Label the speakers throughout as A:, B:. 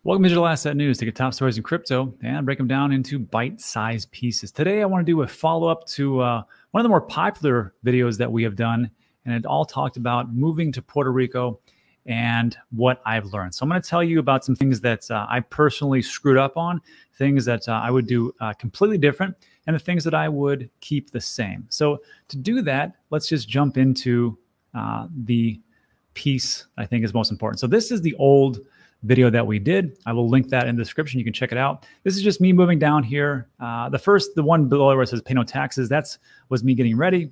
A: Welcome to Digital Asset News. Take top stories in crypto and break them down into bite-sized pieces. Today, I want to do a follow-up to one of the more popular videos that we have done, and it all talked about moving to Puerto Rico and what I've learned. So I'm going to tell you about some things that I personally screwed up on, things that I would do completely different, and the things that I would keep the same. So to do that, let's just jump into the piece I think is most important. So this is the old video that we did. I will link that in the description. You can check it out. This is just me moving down here. The one below where it says pay no taxes, was me getting ready.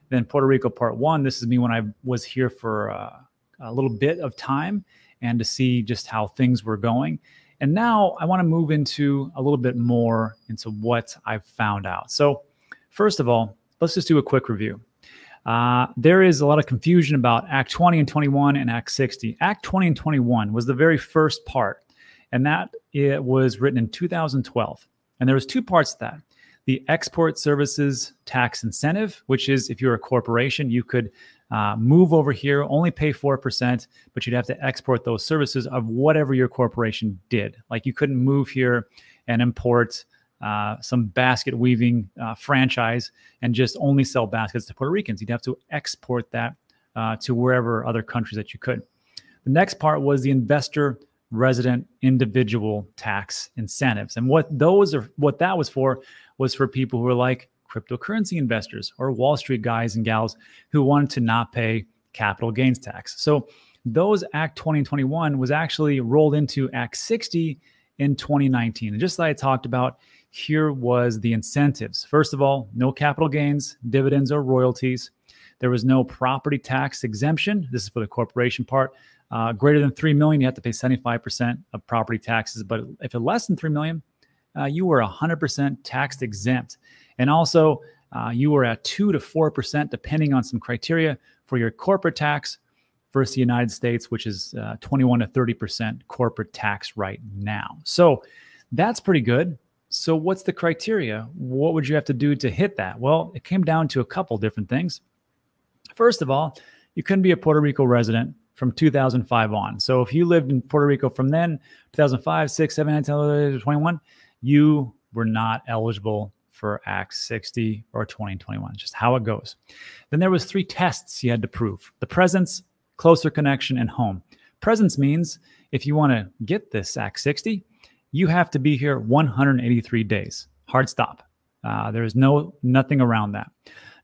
A: Then Puerto Rico part one. This is me when I was here for a little bit of time and to see just how things were going. And now I want to move into a little bit more into what I've found out. So first of all, let's just do a quick review. There is a lot of confusion about Act 20 and 21 and Act 60. Act 20 and 21 was the very first part, and it was written in 2012. And there was two parts to that. The export services tax incentive, which is if you're a corporation, you could move over here, only pay 4%, but you'd have to export those services of whatever your corporation did. Like you couldn't move here and import some basket weaving franchise and just only sell baskets to Puerto Ricans. You'd have to export that to wherever other countries that you could. The next part was the investor resident individual tax incentives. And what that was for people who were like cryptocurrency investors or Wall Street guys and gals who wanted to not pay capital gains tax. So those Act 20 and 21 was actually rolled into Act 60 in 2019. And just like I talked about, here was the incentives. First of all, no capital gains, dividends, or royalties. There was no property tax exemption. This is for the corporation part. Greater than $3 million, you have to pay 75% of property taxes. But if it's less than $3 million, you were 100% tax exempt. And also, you were at 2 to 4%, depending on some criteria for your corporate tax versus the United States, which is 21 to 30% corporate tax right now. So that's pretty good. So what's the criteria? What would you have to do to hit that? Well, it came down to a couple different things. First of all, you couldn't be a Puerto Rico resident from 2005 on. So if you lived in Puerto Rico from then, 2005, 6, 7, 8, 10, 21, you were not eligible for Act 60 or 20 and 21, just how it goes. Then there was 3 tests you had to prove: the presence, closer connection, and home. Presence means if you want to get this Act 60, you have to be here 183 days, hard stop. There is nothing around that.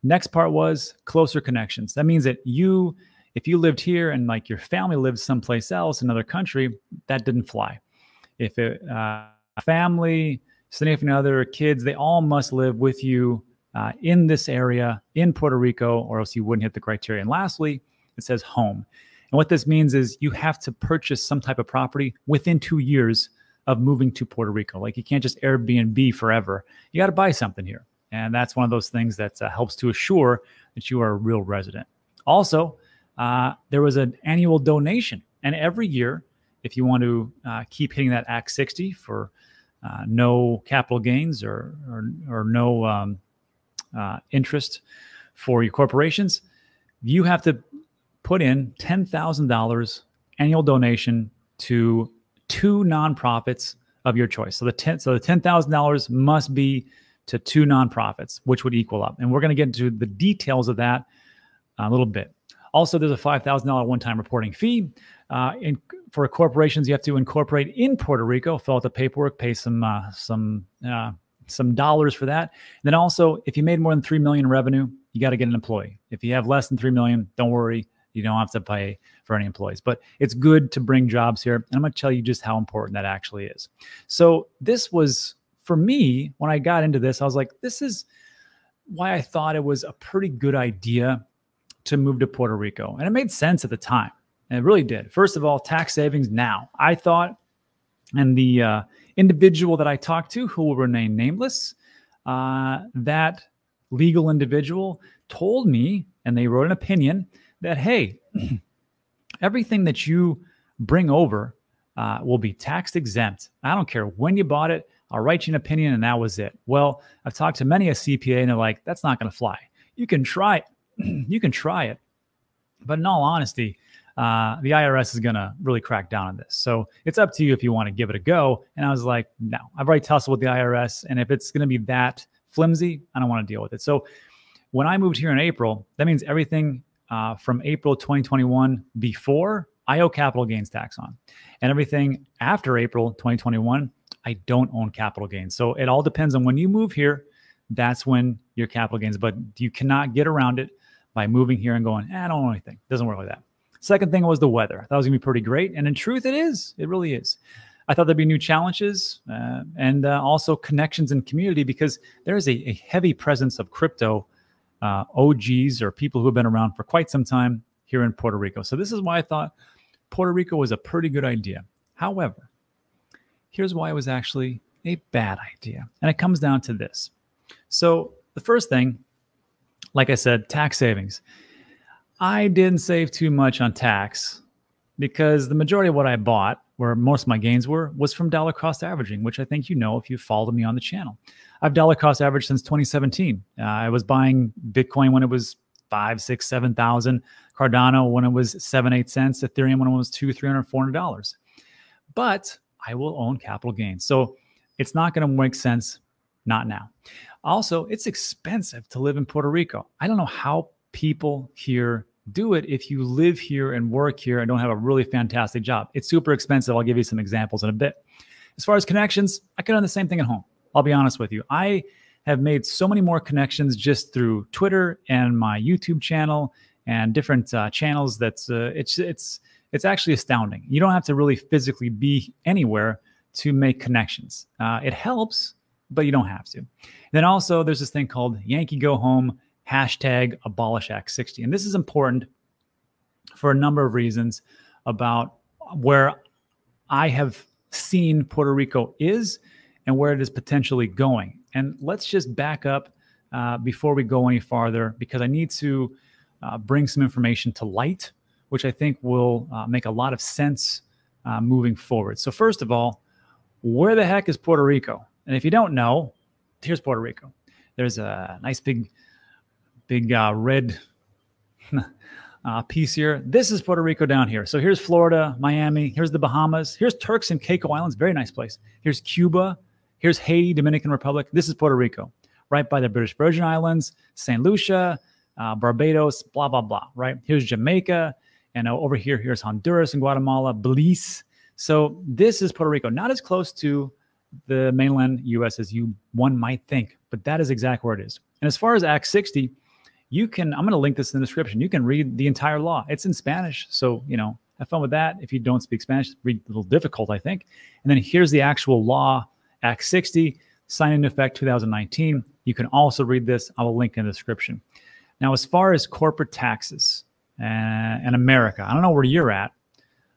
A: Next part was closer connections. That means that if you lived here and like your family lived someplace else, another country, that didn't fly. If family, significant other, kids, they all must live with you in this area in Puerto Rico, or else you wouldn't hit the criteria. And lastly, it says home. And what this means is you have to purchase some type of property within 2 years of moving to Puerto Rico. Like you can't just Airbnb forever. You got to buy something here. And that's one of those things that helps to assure that you are a real resident. Also, there was an annual donation. And every year, if you want to keep hitting that Act 60 for no capital gains or no interest for your corporations, you have to put in $10,000 annual donation to 2 nonprofits of your choice. So the $10,000 must be to 2 nonprofits, which would equal up. And we're going to get into the details of that a little bit. Also, there's a $5,000 one-time reporting fee. For corporations, you have to incorporate in Puerto Rico, fill out the paperwork, pay some dollars for that. And then also, if you made more than $3 million in revenue, you got to get an employee. If you have less than $3 million, don't worry. You don't have to pay for any employees, but it's good to bring jobs here. And I'm going to tell you just how important that actually is. So this was, for me, when I got into this, I was like, this is why I thought it was a pretty good idea to move to Puerto Rico. And it made sense at the time. And it really did. First of all, tax savings now. I thought, and the individual that I talked to, who will remain nameless, that legal individual told me, and they wrote an opinion, that, hey, everything that you bring over will be tax exempt. I don't care when you bought it. I'll write you an opinion, and that was it. Well, I've talked to many a CPA, and they're like, that's not going to fly. You can try it. You can try it. But in all honesty, the IRS is going to really crack down on this. So it's up to you if you want to give it a go. And I was like, no, I've already tussled with the IRS. And if it's going to be that flimsy, I don't want to deal with it. So when I moved here in April, that means everything from April 2021 before, I owe capital gains tax on. And everything after April 2021, I don't own capital gains. So it all depends on when you move here. That's when your capital gains, but you cannot get around it by moving here and going, I don't know anything. It doesn't work like that. Second thing was the weather. That was gonna be pretty great. And in truth, it is. It really is. I thought there'd be new challenges and also connections in community, because there is a heavy presence of crypto OGs or people who have been around for quite some time here in Puerto Rico. So this is why I thought Puerto Rico was a pretty good idea. However, here's why it was actually a bad idea. And it comes down to this. So the first thing, like I said, tax savings. I didn't save too much on tax because the majority of what I bought, where most of my gains were, was from dollar cost averaging, which I think you know if you followed me on the channel. I've dollar cost averaged since 2017. I was buying Bitcoin when it was 5, 6, 7,000. Cardano when it was 7, 8 cents. Ethereum when it was $200, $300, $400. But I will own capital gains. So it's not going to make sense, not now. Also, it's expensive to live in Puerto Rico. I don't know how people here do it if you live here and work here and don't have a really fantastic job. It's super expensive. I'll give you some examples in a bit. As far as connections, I could have done the same thing at home. I'll be honest with you. I have made so many more connections just through Twitter and my YouTube channel and different channels that's it's actually astounding. You don't have to really physically be anywhere to make connections. It helps, but you don't have to. And then also there's this thing called Yankee Go Home, #abolish Act 60. And this is important for a number of reasons about where I have seen Puerto Rico is and where it is potentially going. And let's just back up before we go any farther, because I need to bring some information to light, which I think will make a lot of sense moving forward. So first of all, where the heck is Puerto Rico? And if you don't know, here's Puerto Rico. There's a nice big red piece here. This is Puerto Rico down here. So here's Florida, Miami. Here's the Bahamas. Here's Turks and Caicos Islands. Very nice place. Here's Cuba. Here's Haiti, Dominican Republic. This is Puerto Rico, right by the British Virgin Islands, St. Lucia, Barbados, blah, blah, blah, right? Here's Jamaica. And over here, here's Honduras and Guatemala, Belize. So this is Puerto Rico, not as close to the mainland U.S. as one might think, but that is exactly where it is. And as far as Act 60, you can, I'm going to link this in the description. You can read the entire law. It's in Spanish. So, have fun with that. If you don't speak Spanish, it's a little difficult, I think. And then here's the actual law, Act 60, signed into effect 2019. You can also read this. I will link in the description. Now, as far as corporate taxes and America, I don't know where you're at,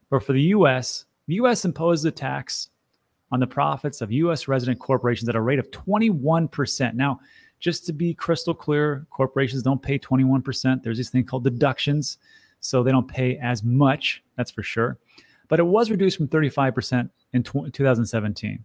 A: but for the U.S., the U.S. imposes a tax on the profits of U.S. resident corporations at a rate of 21%. Now, just to be crystal clear, corporations don't pay 21%. There's this thing called deductions, so they don't pay as much, that's for sure. But it was reduced from 35% in 2017.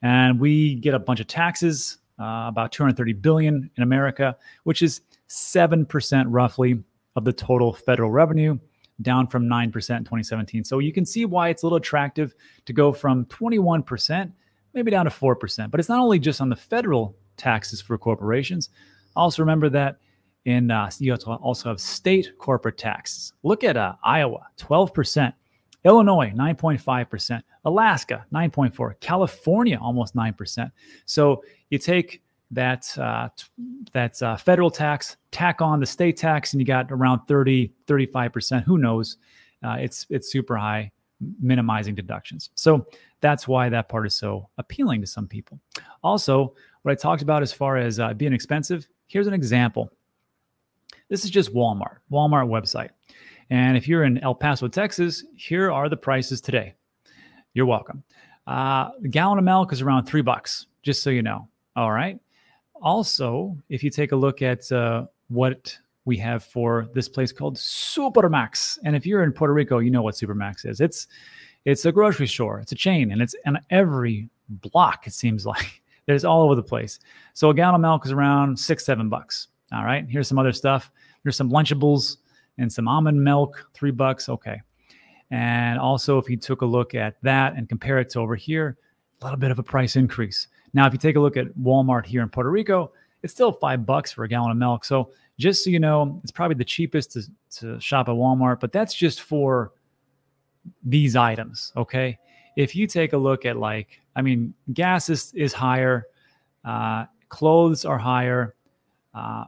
A: And we get a bunch of taxes, about $230 billion in America, which is 7% roughly of the total federal revenue, down from 9% in 2017. So you can see why it's a little attractive to go from 21%, maybe down to 4%. But it's not only just on the federal taxes for corporations. Also remember that you also have state corporate taxes. Look at Iowa, 12%. Illinois, 9.5%. Alaska, 9.4%. California, almost 9%. So you take that federal tax, tack on the state tax, and you got around 30, 35%. Who knows? It's super high, minimizing deductions. So that's why that part is so appealing to some people. Also, what I talked about as far as being expensive, here's an example. This is just Walmart website. And if you're in El Paso, Texas, here are the prices today. You're welcome. A gallon of milk is around $3, just so you know. All right. Also, if you take a look at what we have for this place called Supermax, and if you're in Puerto Rico, you know what Supermax is. It's a grocery store. It's a chain, and it's in every block, it seems like. There's all over the place. So a gallon of milk is around $6, $7. All right. Here's some other stuff. Here's some Lunchables and some almond milk, $3. Okay. And also, if you took a look at that and compare it to over here, a little bit of a price increase. Now, if you take a look at Walmart here in Puerto Rico, it's still $5 for a gallon of milk. So just so you know, it's probably the cheapest to shop at Walmart, but that's just for these items, okay? If you take a look at gas is higher, clothes are higher,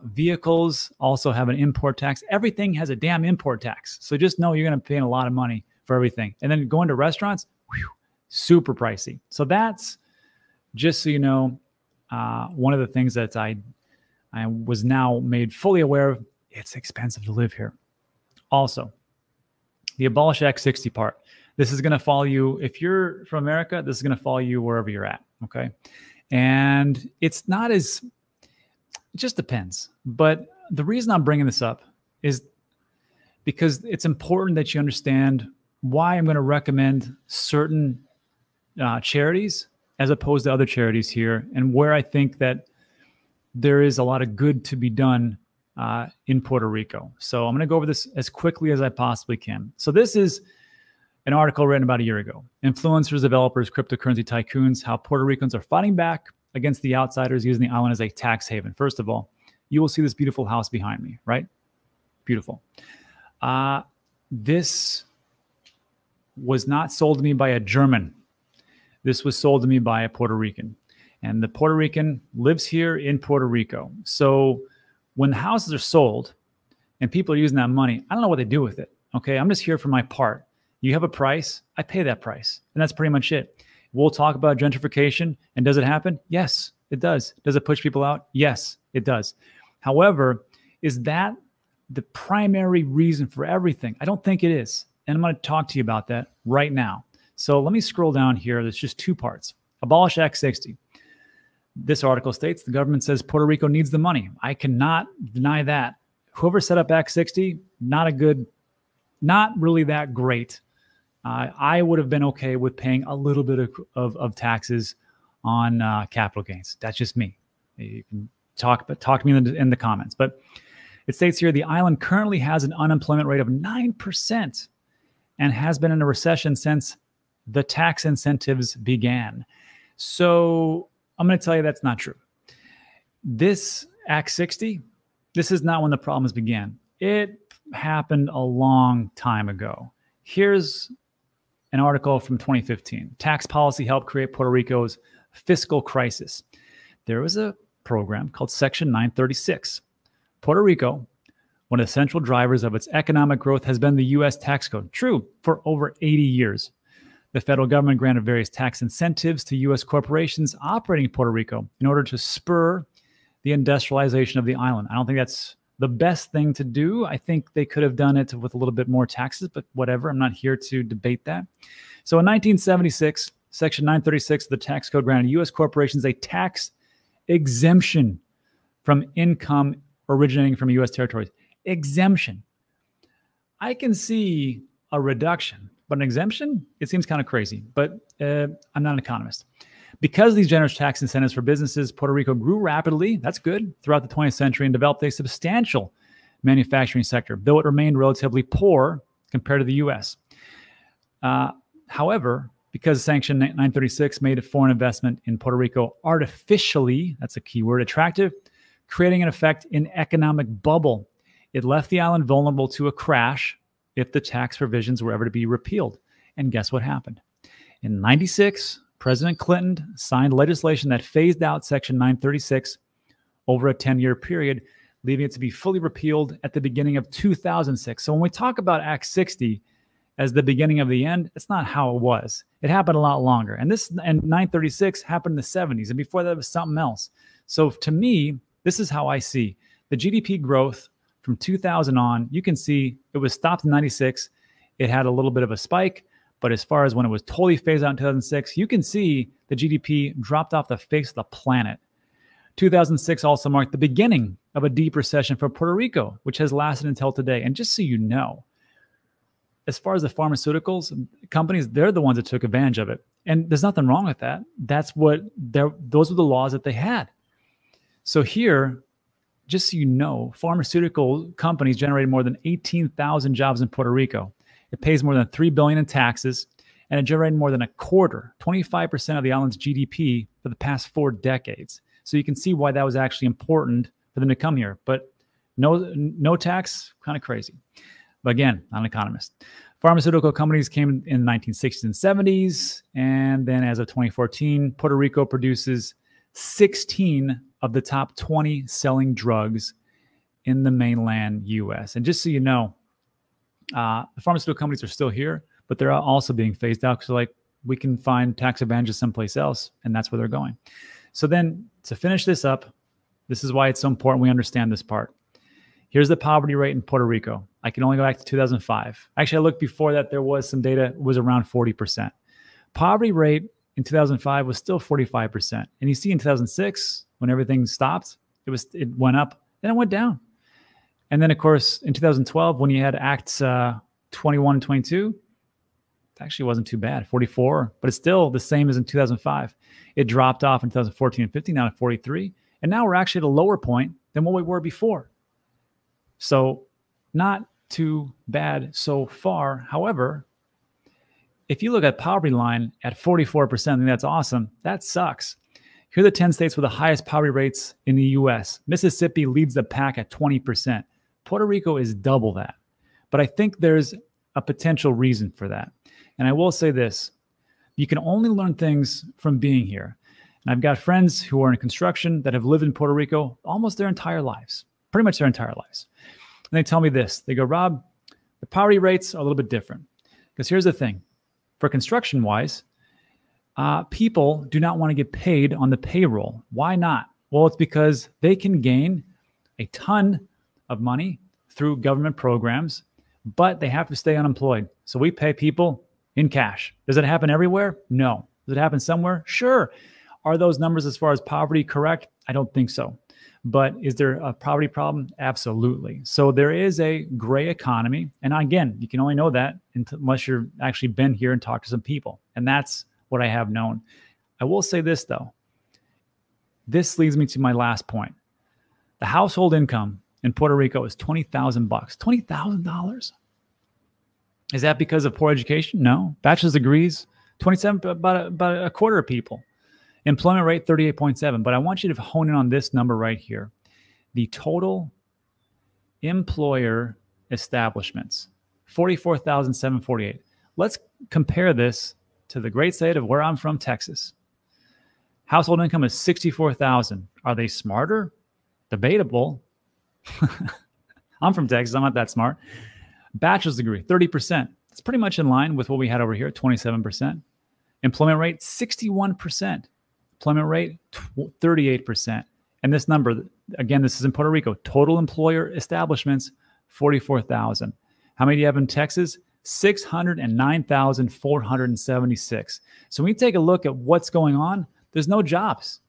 A: vehicles also have an import tax. Everything has a damn import tax. So just know you're going to pay a lot of money for everything. And then going to restaurants, super pricey. So that's just so you know, one of the things that I was now made fully aware of. It's expensive to live here. Also, the abolish Act 60 part. This is going to follow you. If you're from America, this is going to follow you wherever you're at. Okay. And it's not as, it just depends. But the reason I'm bringing this up is because it's important that you understand why I'm going to recommend certain charities as opposed to other charities here, and where I think that there is a lot of good to be done in Puerto Rico. So I'm going to go over this as quickly as I possibly can. So this is an article written about a year ago. Influencers, developers, cryptocurrency tycoons, how Puerto Ricans are fighting back against the outsiders using the island as a tax haven. First of all, you will see this beautiful house behind me, right? Beautiful. This was not sold to me by a German. This was sold to me by a Puerto Rican. And the Puerto Rican lives here in Puerto Rico. So when the houses are sold and people are using that money, I don't know what they do with it. Okay, I'm just here for my part. You have a price, I pay that price. And that's pretty much it. We'll talk about gentrification. And does it happen? Yes, it does. Does it push people out? Yes, it does. However, is that the primary reason for everything? I don't think it is. And I'm going to talk to you about that right now. So let me scroll down here. There's just two parts. Abolish Act 60. This article states the government says Puerto Rico needs the money. I cannot deny that. Whoever set up Act 60, not really that great. I would have been okay with paying a little bit of taxes on capital gains. That's just me. You can talk to me in the comments. But it states here the island currently has an unemployment rate of 9% and has been in a recession since the tax incentives began. So I'm going to tell you that's not true. This Act 60, this is not when the problems began. It happened a long time ago. Here's an article from 2015. Tax policy helped create Puerto Rico's fiscal crisis. There was a program called Section 936. Puerto Rico, one of the central drivers of its economic growth, has been the U.S. tax code. True, for over 80 years. The federal government granted various tax incentives to U.S. corporations operating in Puerto Rico in order to spur the industrialization of the island. I don't think that's the best thing to do. I think they could have done it with a little bit more taxes, but whatever. I'm not here to debate that. So in 1976, Section 936 of the tax code granted U.S. corporations a tax exemption from income originating from U.S. territories. Exemption. I can see a reduction, but an exemption, it seems kind of crazy. But I'm not an economist. Because of these generous tax incentives for businesses, Puerto Rico grew rapidly, that's good, throughout the 20th century and developed a substantial manufacturing sector, though it remained relatively poor compared to the U.S. However, because Section 936 made a foreign investment in Puerto Rico artificially, that's a key word, attractive, creating an effect in economic bubble, it left the island vulnerable to a crash if the tax provisions were ever to be repealed. And guess what happened? In 96, President Clinton signed legislation that phased out Section 936 over a 10-year period, leaving it to be fully repealed at the beginning of 2006. So when we talk about Act 60 as the beginning of the end, it's not how it was. It happened a lot longer. And 936 happened in the 70s. And before that, it was something else. So to me, this is how I see the GDP growth from 2000 on. You can see it was stopped in 96. It had a little bit of a spike. But as far as when it was totally phased out in 2006, you can see the GDP dropped off the face of the planet. 2006 also marked the beginning of a deep recession for Puerto Rico, which has lasted until today. And just so you know, as far as the pharmaceuticals companies, they're the ones that took advantage of it. And there's nothing wrong with that. Those were the laws that they had. So here, just so you know, pharmaceutical companies generated more than 18,000 jobs in Puerto Rico. It pays more than $3 billion in taxes, and it generated more than 25% of the island's GDP for the past 4 decades. So you can see why that was actually important for them to come here. But no tax, kind of crazy. But again, I'm an economist. Pharmaceutical companies came in the 1960s and 70s. And then as of 2014, Puerto Rico produces 16 of the top 20 selling drugs in the mainland US. And just so you know, the pharmaceutical companies are still here, but they're also being phased out because like we can find tax advantages someplace else, and that's where they're going. So then to finish this up, this is why it's so important we understand this part. Here's the poverty rate in Puerto Rico. I can only go back to 2005. Actually, I looked before that. There was some data, it was around 40%. Poverty rate in 2005 was still 45%. And you see in 2006, when everything stopped, it went up, then it went down. And then, of course, in 2012, when you had Acts 21 and 22, it actually wasn't too bad, 44, but it's still the same as in 2005. It dropped off in 2014 and 15, now to 43. And now we're actually at a lower point than what we were before. So not too bad so far. However, if you look at poverty line at 44%, I think that's awesome. That sucks. Here are the 10 states with the highest poverty rates in the US. Mississippi leads the pack at 20%. Puerto Rico is double that. But I think there's a potential reason for that. And I will say this, you can only learn things from being here. And I've got friends who are in construction that have lived in Puerto Rico almost their entire lives, pretty much their entire lives. And they tell me this, they go, Rob, the poverty rates are a little bit different. Because here's the thing, for construction-wise, people do not want to get paid on the payroll. Why not? Well, it's because they can gain a ton of money through government programs, but they have to stay unemployed. So we pay people in cash. Does it happen everywhere? No. Does it happen somewhere? Sure. Are those numbers as far as poverty correct? I don't think so. But is there a poverty problem? Absolutely. So there is a gray economy. And again, you can only know that unless you're actually been here and talked to some people. And that's what I have known. I will say this, though. This leads me to my last point. The household income in Puerto Rico is $20,000. $20,000. Is that because of poor education? No. Bachelor's degrees, 27, about a quarter of people. Employment rate, 38.7. But I want you to hone in on this number right here. The total employer establishments, 44,748. Let's compare this to the great state of where I'm from, Texas. Household income is 64,000. Are they smarter? Debatable. I'm from Texas. I'm not that smart. Bachelor's degree, 30%. It's pretty much in line with what we had over here, 27%. Employment rate, 61%. Employment rate, 38%. And this number, again, this is in Puerto Rico. Total employer establishments, 44,000. How many do you have in Texas? 609,476. So when you take a look at what's going on, there's no jobs,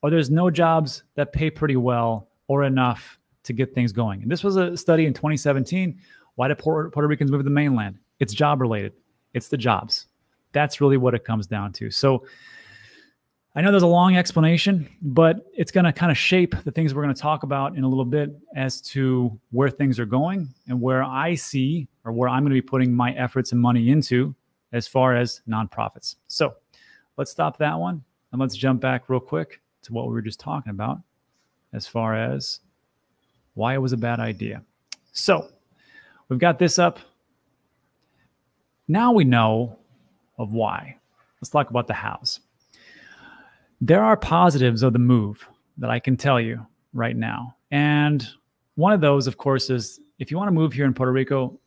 A: or there's no jobs that pay pretty well or enough to get things going. And this was a study in 2017. Why did Puerto Ricans move to the mainland? It's job related. It's the jobs. That's really what it comes down to. So I know there's a long explanation, but it's going to kind of shape the things we're going to talk about in a little bit as to where things are going and where I see or where I'm going to be putting my efforts and money into as far as nonprofits. So let's stop that one and let's jump back real quick to what we were just talking about as far as why it was a bad idea. So we've got this up. Now we know of why. Let's talk about the hows. There are positives of the move that I can tell you right now. And one of those, of course, is if you want to move here in Puerto Rico,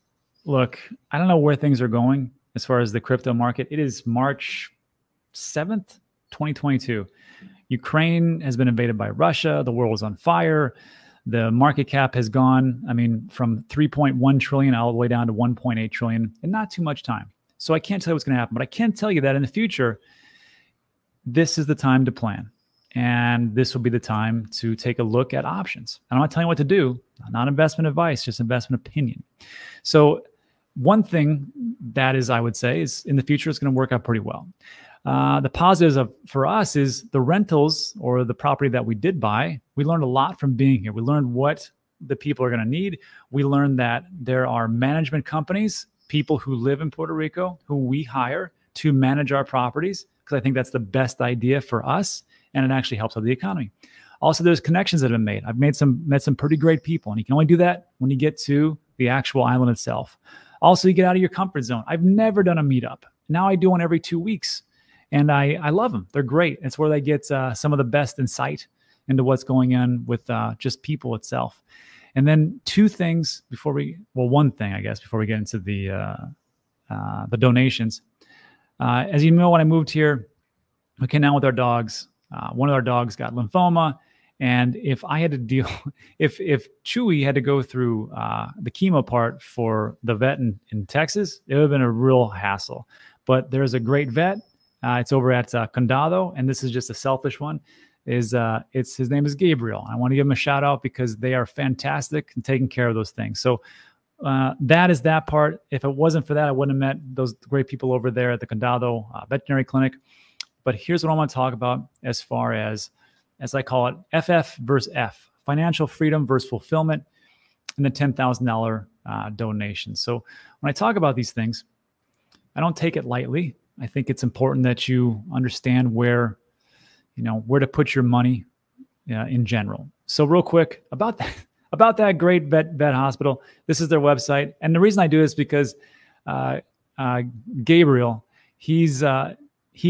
A: look, I don't know where things are going as far as the crypto market. It is March 7th, 2022. Ukraine has been invaded by Russia. The world is on fire. The market cap has gone, from 3.1 trillion all the way down to 1.8 trillion in not too much time. So I can't tell you what's going to happen, but I can tell you that in the future, this is the time to plan. And this will be the time to take a look at options. I'm not telling you what to do, not investment advice, just investment opinion. So one thing that is, I would say, is in the future, it's going to work out pretty well. The positives for us is the rentals or the property that we did buy. We learned a lot from being here. We learned what the people are going to need. We learned that there are management companies people who live in Puerto Rico who we hire to manage our properties, because I think that's the best idea for us, and it actually helps with the economy. Also, there's connections that have been made. I've met some pretty great people, and you can only do that when you get to the actual island itself. Also, you get out of your comfort zone. I've never done a meetup. Now I do one every 2 weeks, and I love them. They're great. It's where they get some of the best insight into what's going on with just people itself. And then one thing, I guess, before we get into the donations. As you know, when I moved here, we came down with our dogs. One of our dogs got lymphoma. And if I had to deal, if Chewy had to go through the chemo part for the vet in Texas, it would have been a real hassle. But there's a great vet. It's over at Condado, and this is just a selfish one. His name is Gabriel. I want to give him a shout out because they are fantastic in taking care of those things. So that is that part. If it wasn't for that, I wouldn't have met those great people over there at the Condado Veterinary Clinic. But here's what I want to talk about as far as I call it, FF versus F, financial freedom versus fulfillment, and the $10,000 donation. So when I talk about these things, I don't take it lightly. I think it's important that you understand where to put your money in general. So real quick about that great vet hospital, this is their website. And the reason I do this is because Gabriel, he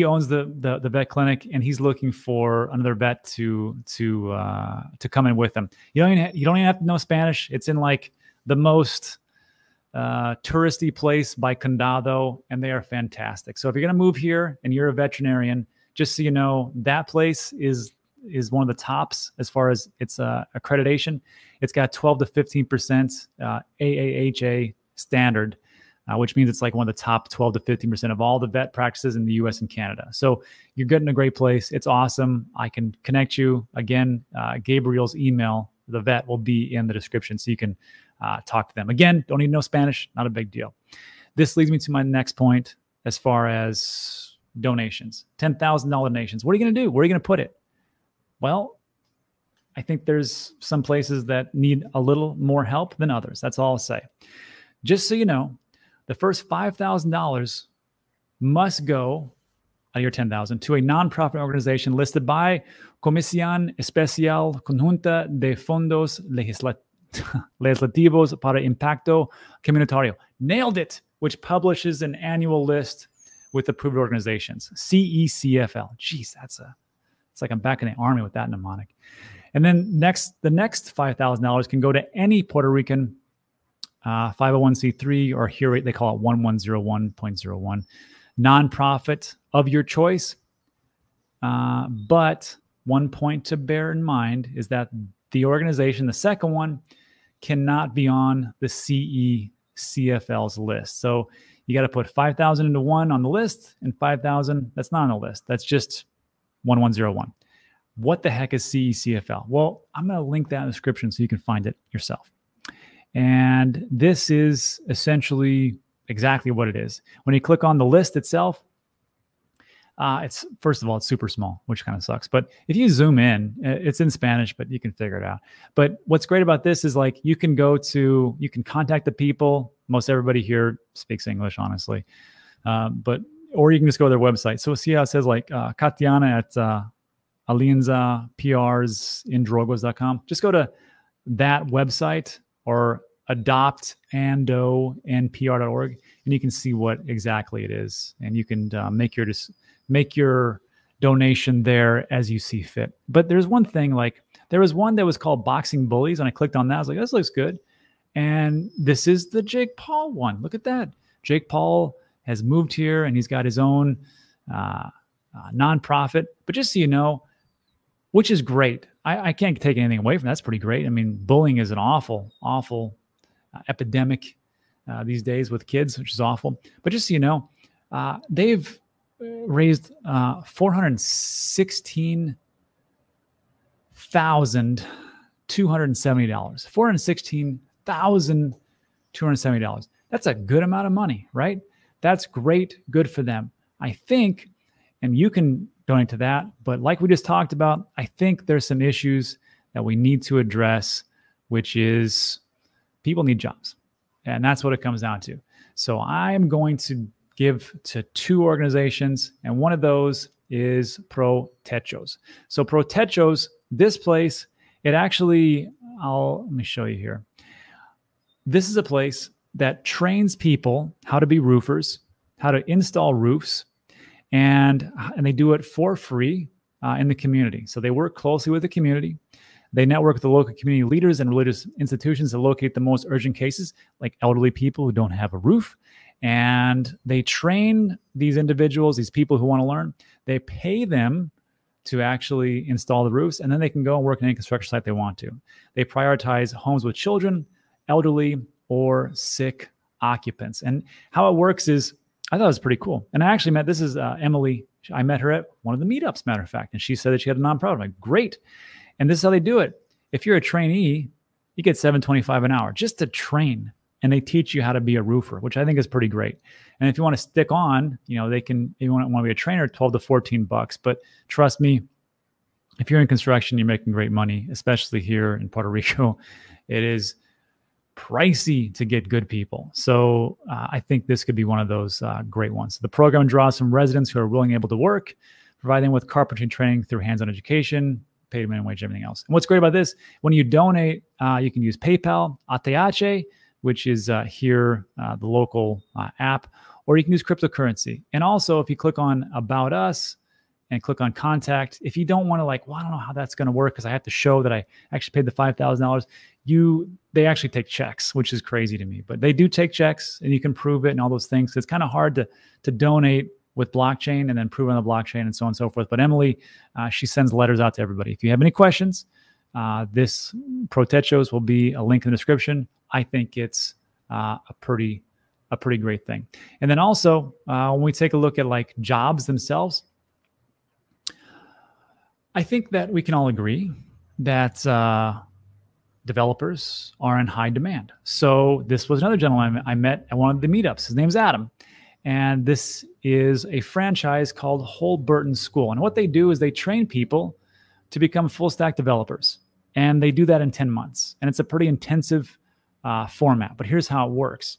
A: owns the vet clinic, and he's looking for another vet to come in with him. You don't even have to know Spanish. It's in like the most touristy place by Condado, and they are fantastic. So if you're going to move here and you're a veterinarian, just so you know, that place is one of the tops as far as its accreditation. It's got 12 to 15% AAHA standard, which means it's like one of the top 12 to 15% of all the vet practices in the US and Canada. So you're getting a great place. It's awesome. I can connect you. Again, Gabriel's email, the vet, will be in the description, so you can talk to them. Again, don't even know Spanish, not a big deal. This leads me to my next point as far as donations, $10,000 donations. What are you going to do? Where are you going to put it? Well, I think there's some places that need a little more help than others. That's all I'll say. Just so you know, the first $5,000 must go out of your $10,000 to a nonprofit organization listed by Comisión Especial Conjunta de Fondos Legislativos para Impacto Comunitario. Nailed it, which publishes an annual list with approved organizations. CECFL. Jeez, it's like I'm back in the army with that mnemonic. And then the next $5,000 can go to any Puerto Rican 501c3, or here they call it 1101.01 nonprofit of your choice. But one point to bear in mind is that the organization, the second one, cannot be on the CECFL's list. So you got to put 5,000 into one on the list, and 5,000 that's not on the list. That's just 1101. What the heck is CECFL? Well, I'm going to link that in the description so you can find it yourself. And this is essentially exactly what it is. When you click on the list itself, it's, first of all, it's super small, which kind of sucks. But if you zoom in, it's in Spanish, but you can figure it out. But what's great about this is, like, you can contact the people. Most everybody here speaks English, honestly. Or you can just go to their website. So see how it says, like, Katiana at Alianza PRs in Drogos.com. Just go to that website, or adoptandonpr.org, and you can see what exactly it is. And you can make your donation there as you see fit. But there's one thing, like, there was one that was called Boxing Bullies, and I clicked on that. I was like, this looks good. And this is the Jake Paul one. Look at that. Jake Paul has moved here, and he's got his own nonprofit. But just so you know, which is great. I can't take anything away from that. That's pretty great. I mean, bullying is an awful, awful epidemic these days with kids, which is awful. But just so you know, they've raised $416,270. $416,270. That's a good amount of money, right? That's great. Good for them. I think, and you can donate to that, but like we just talked about, I think there's some issues that we need to address, which is people need jobs. And that's what it comes down to. So I'm going to give to 2 organizations, and one of those is ProTechos. So ProTechos, this place, it actually, let me show you here. This is a place that trains people how to be roofers, how to install roofs, and they do it for free in the community. So they work closely with the community. They network with the local community leaders and religious institutions to locate the most urgent cases, like elderly people who don't have a roof. And they train these individuals, these people who want to learn. They pay them to actually install the roofs, and then they can go and work in any construction site they want to. They prioritize homes with children, elderly, or sick occupants. And how it works is, I thought it was pretty cool. And I actually met, this is Emily. I met her at one of the meetups, matter of fact. And she said that she had a nonprofit. I'm like, great. And this is how they do it. If you're a trainee, you get $7.25 an hour just to train. And they teach you how to be a roofer, which I think is pretty great. And if you want to stick on, they can, if you want to be a trainer, 12 to 14 bucks. But trust me, if you're in construction, you're making great money, especially here in Puerto Rico. It is pricey to get good people. So I think this could be one of those great ones. So the program draws from residents who are willing and able to work, providing them with carpentry training through hands-on education, paid minimum wage, everything else. And what's great about this, when you donate, you can use PayPal, ATH, which is here, the local app, or you can use cryptocurrency. And also, if you click on About Us and click on Contact, if you don't want to I don't know how that's going to work because I have to show that I actually paid the $5,000, they actually take checks, which is crazy to me. But they do take checks, and you can prove it and all those things. It's kind of hard to donate with blockchain and then prove on the blockchain and so on and so forth. But Emily, she sends letters out to everybody. If you have any questions, this ProTechos will be a link in the description. I think it's a pretty great thing. And then also, when we take a look at jobs themselves, I think that we can all agree that developers are in high demand. So this was another gentleman I met at one of the meetups. His name's Adam. And this is a franchise called Holberton School. And what they do is they train people to become full stack developers. And they do that in 10 months. And it's a pretty intensive format. But here's how it works.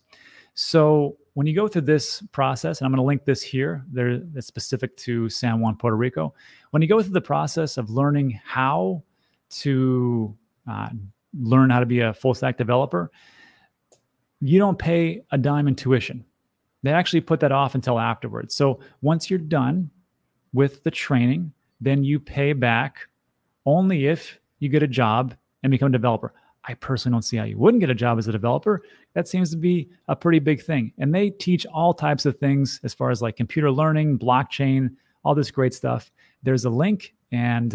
A: So when you go through this process, and I'm going to link this here, it's specific to San Juan, Puerto Rico. When you go through the process of learning how to learn how to be a full stack developer, you don't pay a dime in tuition. They actually put that off until afterwards. So once you're done with the training, then you pay back only if you get a job and become a developer. I personally don't see how you wouldn't get a job as a developer. That seems to be a pretty big thing. And they teach all types of things as far as computer learning, blockchain, all this great stuff. There's a link, and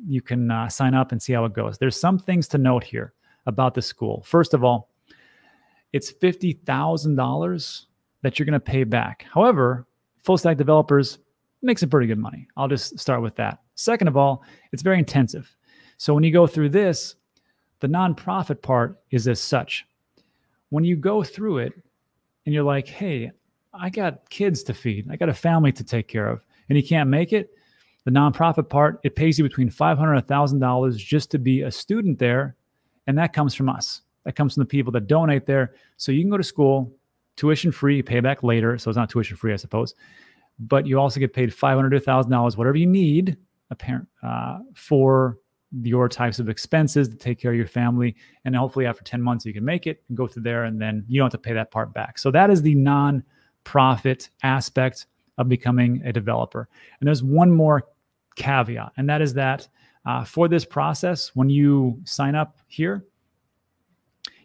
A: you can sign up and see how it goes. There's some things to note here about the school. First of all, it's $50,000 that you're going to pay back. However, full stack developers make some pretty good money. I'll just start with that. Second of all, it's very intensive. So when you go through this, the nonprofit part is as such. When you go through it and you're like, hey, I got kids to feed, I got a family to take care of, and you can't make it, the nonprofit part, it pays you between $500 and $1,000 just to be a student there. And that comes from us. That comes from the people that donate there. So you can go to school, tuition free, you pay back later. So it's not tuition free, I suppose. But you also get paid $500 to $1,000, whatever you need for your types of expenses to take care of your family. And hopefully after 10 months, you can make it and go through there, and then you don't have to pay that part back. So that is the non-profit aspect of becoming a developer. And there's one more caveat, and that is that for this process, when you sign up here,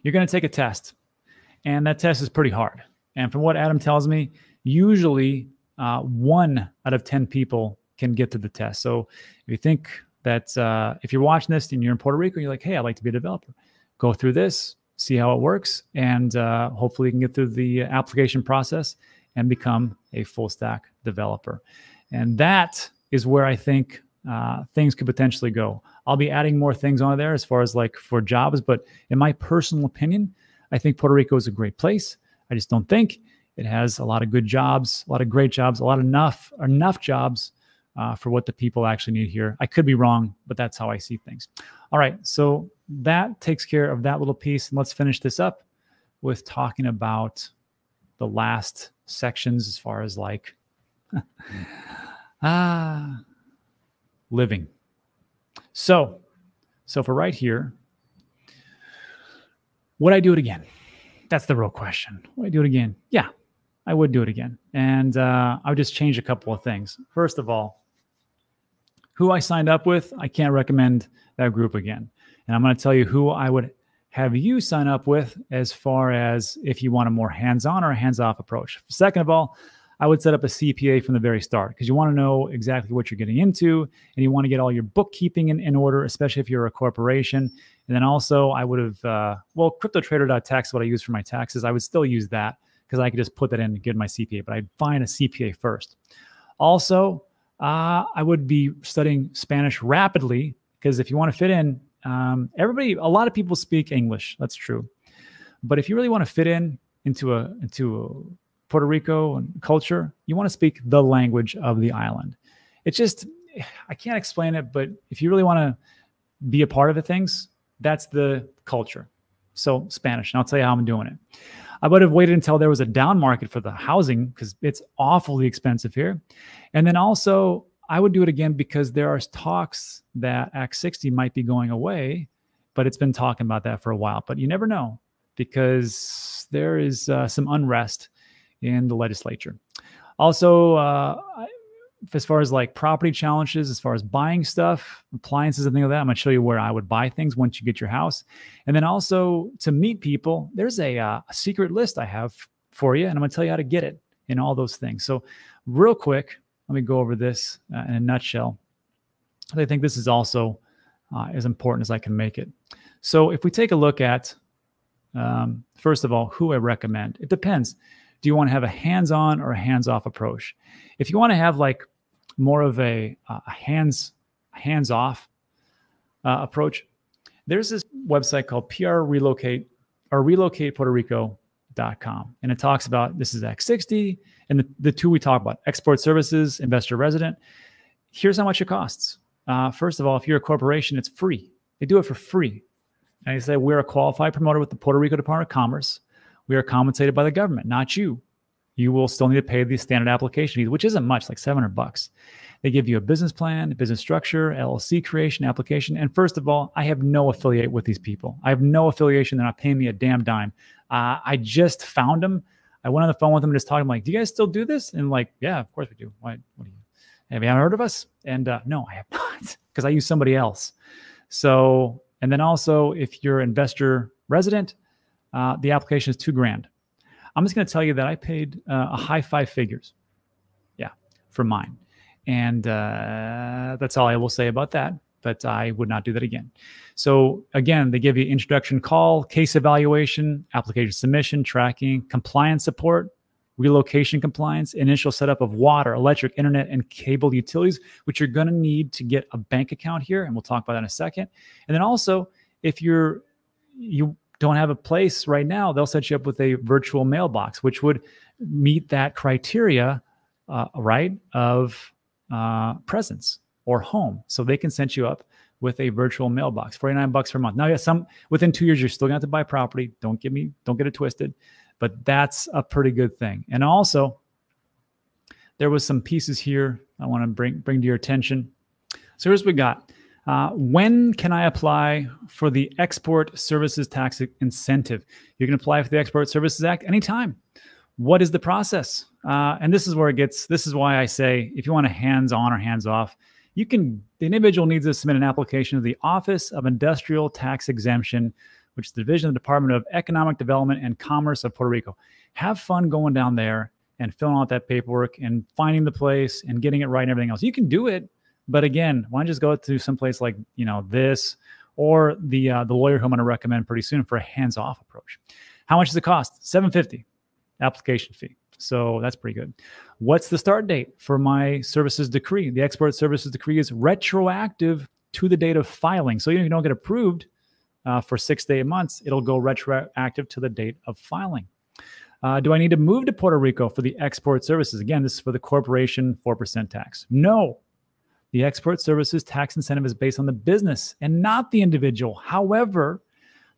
A: you're going to take a test. And that test is pretty hard. And from what Adam tells me, usually 1 out of 10 people can get to the test. So if you think that if you're watching this and you're in Puerto Rico, you're like, hey, I'd like to be a developer, go through this, see how it works, and hopefully you can get through the application process and become a full stack developer. And that is where I think things could potentially go. I'll be adding more things on there as far as for jobs, but in my personal opinion, I think Puerto Rico is a great place. I just don't think it has a lot of good jobs, a lot of great jobs, enough jobs for what the people actually need here. I could be wrong, but that's how I see things. All right, so that takes care of that little piece. And let's finish this up with talking about the last sections as far as like living. So for right here, would I do it again? That's the real question. Would I do it again? Yeah, I would do it again. And I would just change a couple of things. First of all, who I signed up with, I can't recommend that group again. And I'm going to tell you who I would have you sign up with as far as if you want a more hands-on or a hands-off approach. Second of all, I would set up a CPA from the very start because you want to know exactly what you're getting into and you want to get all your bookkeeping in order, especially if you're a corporation. And then also I would have, CryptoTrader.tax is what I use for my taxes. I would still use that because I could just put that in and get my CPA, but I'd find a CPA first. Also, I would be studying Spanish rapidly because if you want to fit in, a lot of people speak English. That's true. But if you really want to fit into a Puerto Rico and culture, you want to speak the language of the island. It's just, I can't explain it, but if you really want to be a part of the things, that's the culture. So Spanish, and I'll tell you how I'm doing it. I would have waited until there was a down market for the housing because it's awfully expensive here. And then also I would do it again because there are talks that Act 60 might be going away, but it's been talking about that for a while. But you never know because there is some unrest in the legislature. Also, as far as like property challenges, as far as buying stuff, appliances and things like that, I'm going to show you where I would buy things once you get your house. And then also to meet people, there's a secret list I have for you, and I'm going to tell you how to get it and all those things. So real quick, let me go over this in a nutshell. I think this is also as important as I can make it. So if we take a look at, first of all, who I recommend, it depends. Do you want to have a hands-on or a hands-off approach? If you want to have like more of a hands-off approach, there's this website called relocatepuertorico.com. And it talks about, this is Act 60, and the two we talk about, export services, investor resident. Here's how much it costs. First of all, if you're a corporation, it's free. They do it for free. And they say, we're a qualified promoter with the Puerto Rico Department of Commerce. We are compensated by the government, not you. You will still need to pay the standard application fees, which isn't much, like $700. They give you a business plan, a business structure, LLC creation, application. And first of all, I have no affiliate with these people. I have no affiliation. They're not paying me a damn dime. I just found them. I went on the phone with them and just talked to them like, do you guys still do this? And like, yeah, of course we do. What do you, have you heard of us? And no, I have not, because I use somebody else. So, and then also if you're investor resident, the application is $2,000. I'm just going to tell you that I paid a high 5 figures, for mine. And that's all I will say about that, but I would not do that again. So again, they give you introduction call, case evaluation, application submission, tracking, compliance support, relocation compliance, initial setup of water, electric, internet, and cable utilities, which you're going to need to get a bank account here. And we'll talk about that in a second. And then also, if you don't have a place right now, they'll set you up with a virtual mailbox, which would meet that criteria, of presence or home. So they can set you up with a virtual mailbox, $49 per month. Now, yeah, within 2 years, you're still gonna have to buy property. Don't get it twisted, but that's a pretty good thing. And also, there was some pieces here I want to bring to your attention. So here's what we got. When can I apply for the Export Services Tax Incentive? You can apply for the Export Services Act anytime. What is the process? And this is why I say, if you want a hands-on or hands-off, the individual needs to submit an application to the Office of Industrial Tax Exemption, which is the division of the Department of Economic Development and Commerce of Puerto Rico. Have fun going down there and filling out that paperwork and finding the place and getting it right and everything else. You can do it. But again, why don't you just go to some place like, this or the lawyer who I'm going to recommend pretty soon for a hands-off approach. How much does it cost? $750 application fee. So that's pretty good. What's the start date for my services decree? The export services decree is retroactive to the date of filing. So even if you don't get approved for 6 to 8 months, it'll go retroactive to the date of filing. Do I need to move to Puerto Rico for the export services? Again, this is for the corporation 4% tax. No. The export services tax incentive is based on the business and not the individual. However,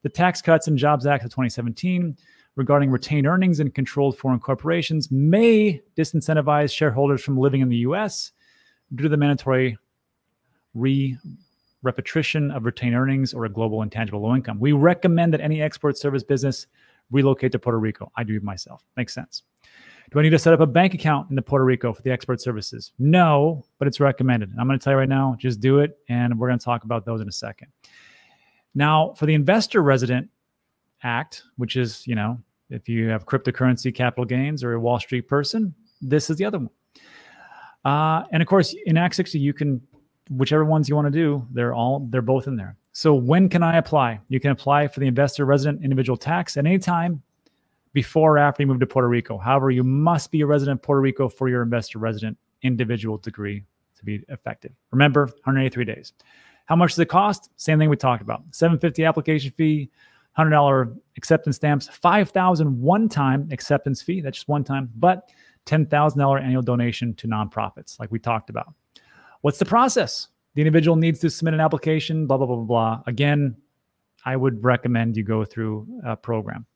A: the Tax Cuts and Jobs Act of 2017 regarding retained earnings in controlled foreign corporations may disincentivize shareholders from living in the U.S. due to the mandatory repatriation of retained earnings or a global intangible low income. We recommend that any export service business relocate to Puerto Rico. I do myself. Makes sense. Do I need to set up a bank account in Puerto Rico for the export services? No, but it's recommended. I'm going to tell you right now, just do it. And we're going to talk about those in a second. Now, for the Investor Resident Act, which is, you know, if you have cryptocurrency capital gains or a Wall Street person, this is the other one. And of course, in Act 60, you can, whichever ones you want to do, they're both in there. So when can I apply? You can apply for the Investor Resident Individual Tax at any time before or after you move to Puerto Rico. However, you must be a resident of Puerto Rico for your Investor Resident Individual degree to be effective. Remember, 183 days. How much does it cost? Same thing we talked about. $750 application fee, $100 acceptance stamps, $5,000 one-time acceptance fee. That's just one time, but $10,000 annual donation to nonprofits, like we talked about. What's the process? The individual needs to submit an application, blah, blah, blah, blah, blah. Again, I would recommend you go through a program.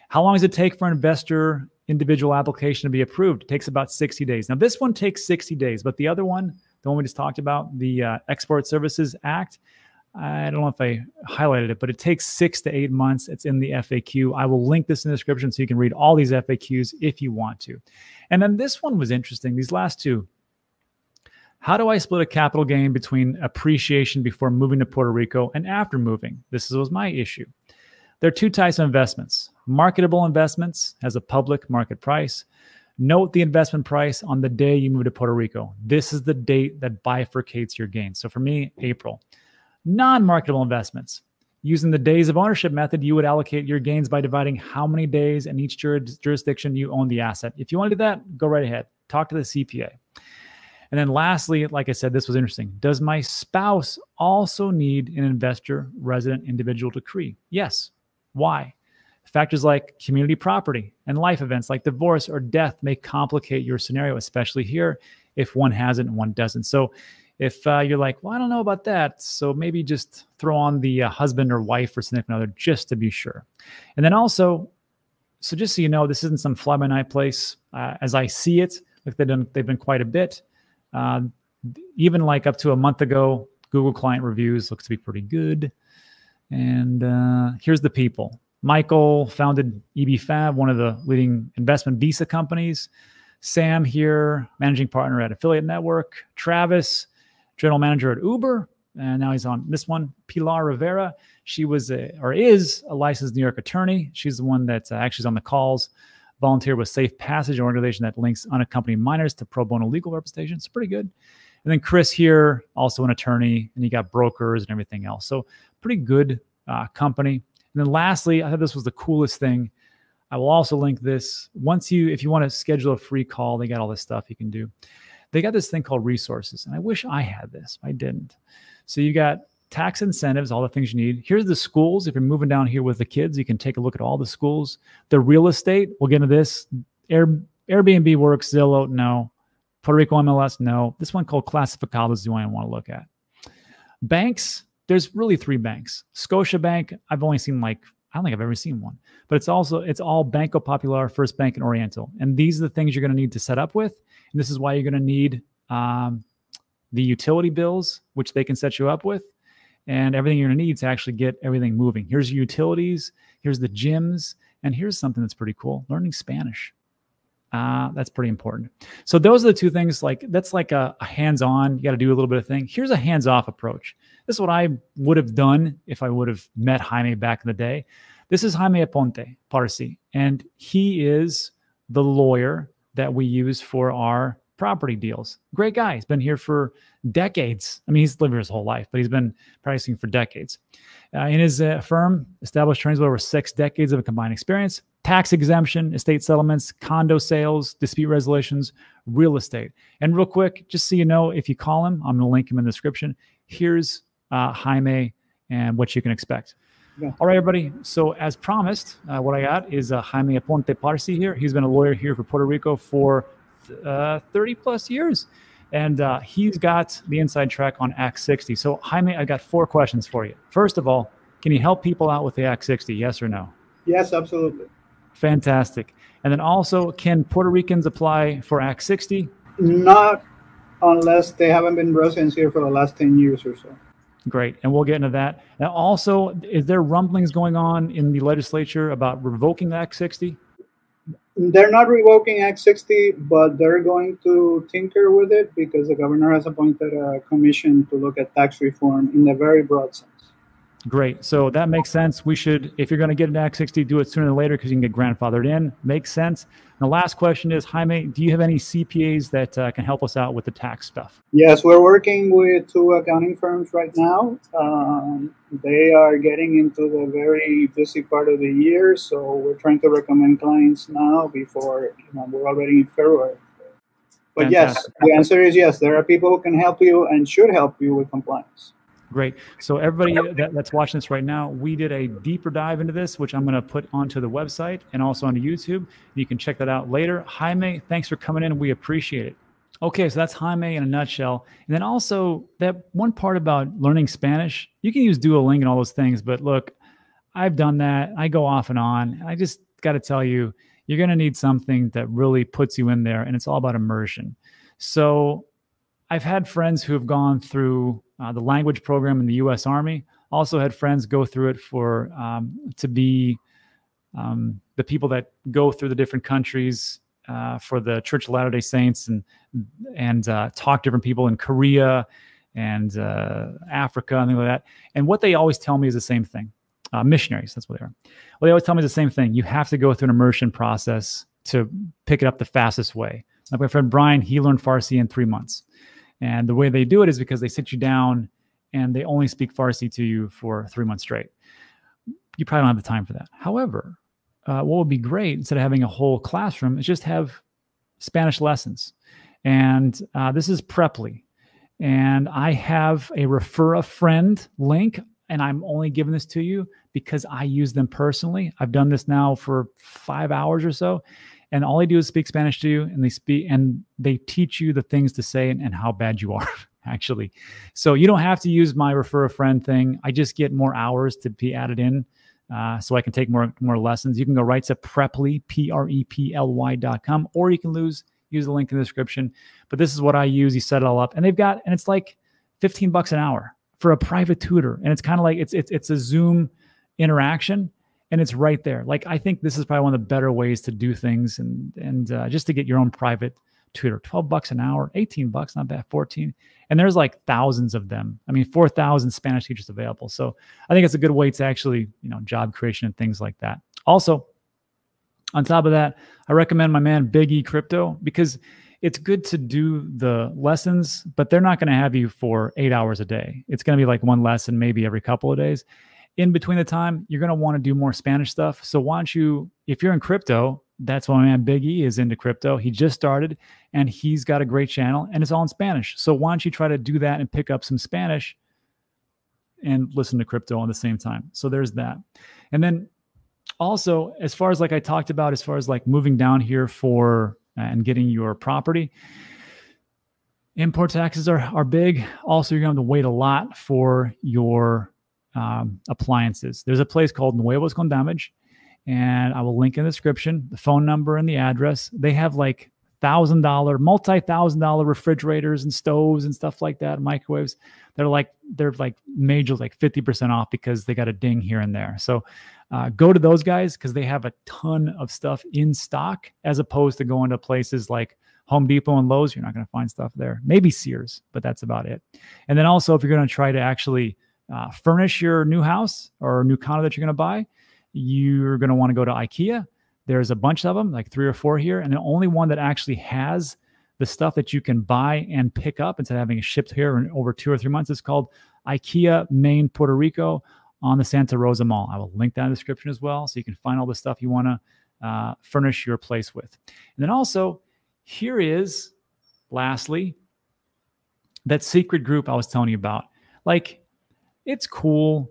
A: How long does it take for an investor individual application to be approved? It takes about 60 days. Now, this one takes 60 days, but the other one, the one we just talked about, the Export Services Act, I don't know if I highlighted it, but it takes 6 to 8 months. It's in the FAQ. I will link this in the description so you can read all these FAQs if you want to. And then this one was interesting, these last two. How do I split a capital gain between appreciation before moving to Puerto Rico and after moving? This was my issue. There are two types of investments. Marketable investments has a public market price. Note the investment price on the day you move to Puerto Rico. This is the date that bifurcates your gains. So for me, April. Non-marketable investments. Using the days of ownership method, you would allocate your gains by dividing how many days in each jurisdiction you own the asset. If you want to do that, go right ahead. Talk to the CPA. And then lastly, like I said, this was interesting. Does my spouse also need an investor resident individual decree? Yes. Why? Factors like community property and life events like divorce or death may complicate your scenario, especially here if one has it and one doesn't. So if you're like, well, I don't know about that, so maybe just throw on the husband or wife or significant other just to be sure. And then also, so just so you know, this isn't some fly-by-night place. As I see it, like they've been quite a bit. Even like up to a month ago, Google client reviews looks to be pretty good. And here's the people. Michael founded EBFab, one of the leading investment visa companies. Sam here, managing partner at Affiliate Network. Travis, general manager at Uber. And now he's on this one. Pilar Rivera, she was is a licensed New York attorney. She's the one that's actually on the calls. Volunteer with Safe Passage, an organization that links unaccompanied minors to pro bono legal representation. It's pretty good. And then Chris here, also an attorney, and you got brokers and everything else. So pretty good company. And then lastly, I thought this was the coolest thing. I will also link this. If you want to schedule a free call, they got all this stuff you can do. They got this thing called resources. And I wish I had this. I didn't. So you got tax incentives, all the things you need. Here's the schools. If you're moving down here with the kids, you can take a look at all the schools. The real estate, we'll get into this. Airbnb works, Zillow, no. Puerto Rico MLS, no. This one called Classificados is the one I want to look at. Banks, there's really 3 banks. Scotiabank, I've only seen I don't think I've ever seen one. But it's all Banco Popular, First Bank, and Oriental. And these are the things you're going to need to set up with. And this is why you're going to need the utility bills, which they can set you up with, and everything you're going to need to actually get everything moving. Here's your utilities. Here's the gyms. And here's something that's pretty cool. Learning Spanish. That's pretty important. So those are the 2 things. That's like a hands-on. You got to do a little bit of thing. Here's a hands-off approach. This is what I would have done if I would have met Jaime back in the day. This is Jaime Aponte, Parsi, and he is the lawyer that we use for our property deals. Great guy. He's been here for decades. I mean, he's lived here his whole life, but he's been practicing for decades. In his firm, established attorneys with over 6 decades of a combined experience, tax exemption, estate settlements, condo sales, dispute resolutions, real estate. And real quick, just so you know, if you call him, I'm going to link him in the description. Here's Jaime and what you can expect. Yeah. All right, everybody. So as promised, what I got is Jaime Aponte Parsi here. He's been a lawyer here for Puerto Rico for 30 plus years. And he's got the inside track on Act 60. So Jaime, I got 4 questions for you. First of all, can you help people out with the Act 60? Yes or no?
B: Yes, absolutely.
A: Fantastic. And then also, can Puerto Ricans apply for Act 60?
B: Not unless they haven't been residents here for the last 10 years or so.
A: Great. And we'll get into that. And also, is there rumblings going on in the legislature about revoking Act 60?
B: They're not revoking Act 60, but they're going to tinker with it because the governor has appointed a commission to look at tax reform in a very broad sense.
A: Great. So that makes sense. We should, if you're going to get an Act 60, do it sooner than later because you can get grandfathered in. Makes sense. And the last question is, Jaime, do you have any CPAs that can help us out with the tax stuff?
B: Yes, we're working with 2 accounting firms right now. They are getting into the very busy part of the year, so we're trying to recommend clients now before we're already in February. But
A: Fantastic.
B: Yes, the answer is yes. There are people who can help you and should help you with compliance.
A: Great. So everybody that's watching this right now, we did a deeper dive into this, which I'm going to put onto the website and also onto YouTube. You can check that out later. Jaime, thanks for coming in. We appreciate it. Okay, so that's Jaime in a nutshell. And then also that one part about learning Spanish, you can use Duolingo and all those things. But look, I've done that. I go off and on. And I just got to tell you, you're going to need something that really puts you in there. And it's all about immersion. So I've had friends who have gone through the language program in the U.S. Army. Also had friends go through it for to be the people that go through the different countries for the Church of Latter-day Saints and talk to different people in Korea and Africa and things like that. And what they always tell me is the same thing. Missionaries, that's what they are. Well, they always tell me the same thing. You have to go through an immersion process to pick it up the fastest way. Like my friend Brian, he learned Farsi in 3 months. And the way they do it is because they sit you down and they only speak Farsi to you for 3 months straight. You probably don't have the time for that. However, what would be great, instead of having a whole classroom, is just have Spanish lessons. And this is Preply. And I have a refer a friend link, and I'm only giving this to you because I use them personally. I've done this now for 5 hours or so. And all they do is speak Spanish to you, and they teach you the things to say and how bad you are, actually. So you don't have to use my refer a friend thing. I just get more hours to be added in, so I can take more lessons. You can go right to Preply, Preply.com, or you can use the link in the description. But this is what I use. You set it all up, and it's like $15 an hour for a private tutor, and it's kind of like it's a Zoom interaction. And it's right there. Like, I think this is probably one of the better ways to do things and just to get your own private tutor. $12 an hour, $18, not bad, 14. And there's like thousands of them. I mean, 4,000 Spanish teachers available. So I think it's a good way to actually, job creation and things like that. Also, on top of that, I recommend my man Big E Crypto because it's good to do the lessons, but they're not going to have you for 8 hours a day. It's going to be like one lesson, maybe every couple of days. In between the time, you're going to want to do more Spanish stuff. So why don't you, if you're in crypto, that's why my man Big E is into crypto. He just started and he's got a great channel and it's all in Spanish. So why don't you try to do that and pick up some Spanish and listen to crypto at the same time. So there's that. And then also, as far as like I talked about, as far as like moving down here for and getting your property, import taxes are big. Also, you're going to have to wait a lot for your appliances. There's a place called Nuevos con Damage, and I will link in the description, the phone number and the address. They have like multi-$1,000 refrigerators and stoves and stuff like that, microwaves. They're like major, like 50% off because they got a ding here and there. So go to those guys because they have a ton of stuff in stock, as opposed to going to places like Home Depot and Lowe's. You're not going to find stuff there. Maybe Sears, but that's about it. And then also, if you're going to try to actually furnish your new house or new condo that you're going to buy, you're going to want to go to IKEA. There's a bunch of them, like 3 or 4 here. And the only one that actually has the stuff that you can buy and pick up instead of having it shipped here in over 2 or 3 months is called IKEA Main Puerto Rico on the Santa Rosa Mall. I will link that in the description as well, so you can find all the stuff you want to furnish your place with. And then also, here is, lastly, that secret group I was telling you about. Like, it's cool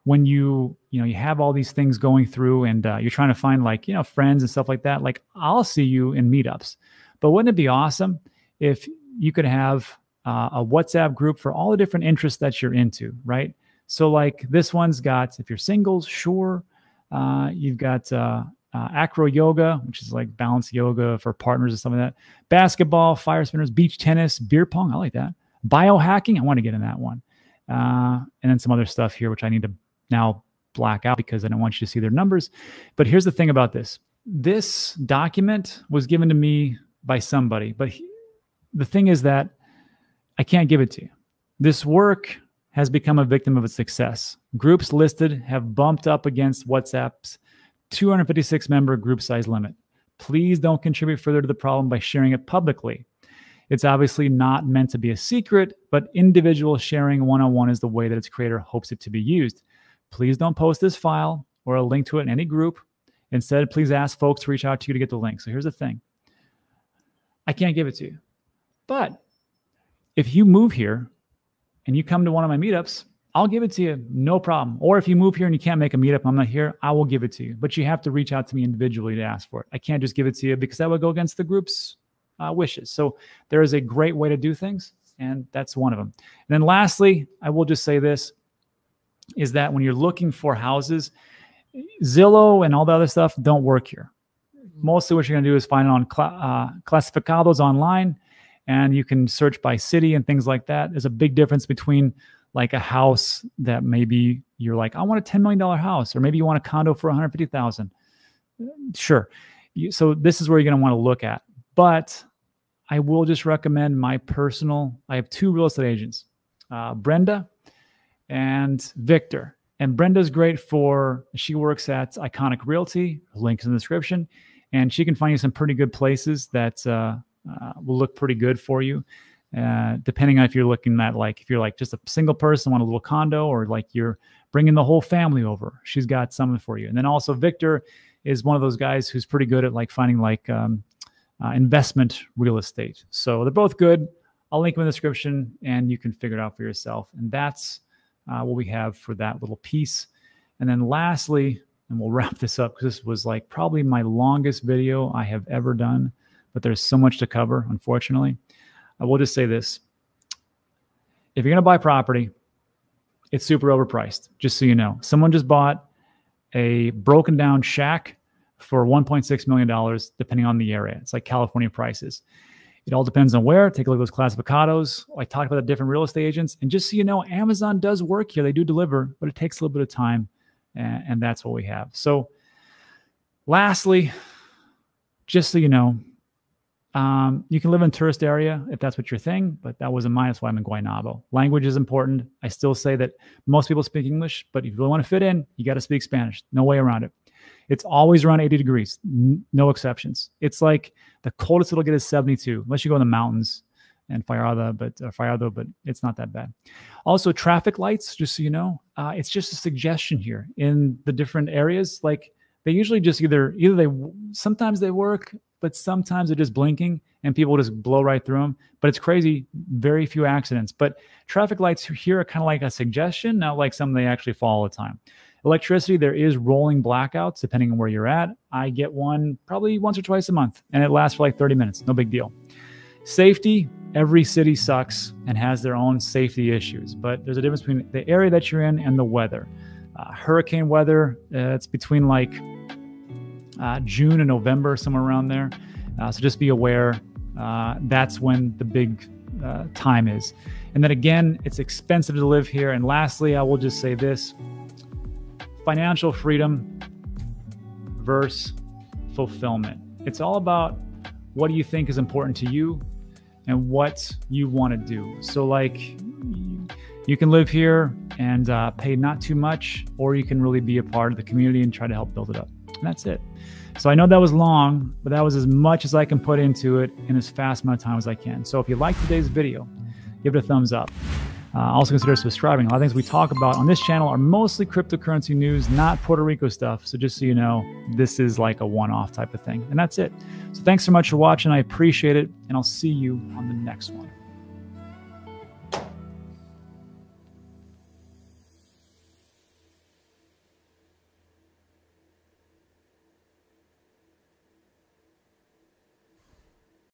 A: when you have all these things going through and you're trying to find like, friends and stuff like that. Like, I'll see you in meetups, but wouldn't it be awesome if you could have a WhatsApp group for all the different interests that you're into, right? So like this one's got, if you're singles, sure. You've got acro yoga, which is like balance yoga for partners or something like that. Basketball, fire spinners, beach tennis, beer pong. I like that. Biohacking. I want to get in that one. And then some other stuff here, which I need to now black out because I don't want you to see their numbers. But here's the thing about this. This document was given to me by somebody, but the thing is that I can't give it to you. This work has become a victim of its success. Groups listed have bumped up against WhatsApp's 256 member group size limit. Please don't contribute further to the problem by sharing it publicly. It's obviously not meant to be a secret, but individual sharing one-on-one is the way that its creator hopes it to be used. Please don't post this file or a link to it in any group. Instead, please ask folks to reach out to you to get the link. So here's the thing. I can't give it to you. But if you move here and you come to one of my meetups, I'll give it to you, no problem. Or if you move here and you can't make a meetup, I'm not here, I will give it to you. But you have to reach out to me individually to ask for it. I can't just give it to you because that would go against the group's wishes. So there is a great way to do things, and that's one of them. And then lastly, I will just say this, is that when you're looking for houses, Zillow and all the other stuff don't work here. Mostly what you're going to do is find it on clasificados online, and you can search by city and things like that. There's a big difference between like a house that maybe you're like, I want a $10 million house, or maybe you want a condo for $150,000. Sure. So this is where you're going to want to look at. But I will just recommend I have two real estate agents, Brenda and Victor. And Brenda's great she works at Iconic Realty, links in the description, and she can find you some pretty good places that will look pretty good for you. Depending on if you're looking at if you're like just a single person, want a little condo, or like you're bringing the whole family over, she's got something for you. And then also Victor is one of those guys who's pretty good at finding investment real estate. So they're both good. I'll link them in the description and you can figure it out for yourself. And that's what we have for that little piece. And then lastly, and we'll wrap this up because this was probably my longest video I have ever done, but there's so much to cover, unfortunately. I will just say this. If you're going to buy property, it's super overpriced, just so you know. Someone just bought a broken down shack for $1.6 million, depending on the area. It's like California prices. It all depends on where. Take a look at those clasificados. I talked about the different real estate agents. And just so you know, Amazon does work here. They do deliver, but it takes a little bit of time. And that's what we have. So lastly, just so you know, you can live in a tourist area if that's what your thing, but that wasn't mine. That's why I'm in Guaynabo. Language is important. I still say that most people speak English, but if you really want to fit in, you got to speak Spanish. No way around it. It's always around 80 degrees, no exceptions. It's like the coldest it'll get is 72, unless you go in the mountains and Fajardo, but it's not that bad. Also, traffic lights, just so you know, it's just a suggestion here in the different areas. They usually just sometimes they work, but sometimes they're just blinking and people just blow right through them. But it's crazy, very few accidents. But traffic lights here are kind of like a suggestion, not like something they actually fall all the time. Electricity, there is rolling blackouts depending on where you're at. I get one probably once or twice a month, and it lasts for 30 minutes. No big deal. Safety, every city sucks and has their own safety issues, but there's a difference between the area that you're in and the weather. Hurricane weather, it's between June and November, somewhere around there. So just be aware, that's when the big time is. And then again, it's expensive to live here. And lastly, I will just say this: financial freedom versus fulfillment. It's all about what do you think is important to you and what you want to do. So you can live here and pay not too much, or you can really be a part of the community and try to help build it up. And that's it. So I know that was long, but that was as much as I can put into it in as fast amount of time as I can. So if you liked today's video, give it a thumbs up. Also consider subscribing. A lot of things we talk about on this channel are mostly cryptocurrency news, not Puerto Rico stuff. So just so you know, this is like a one-off type of thing. And that's it. So thanks so much for watching. I appreciate it. And I'll see you on the next one.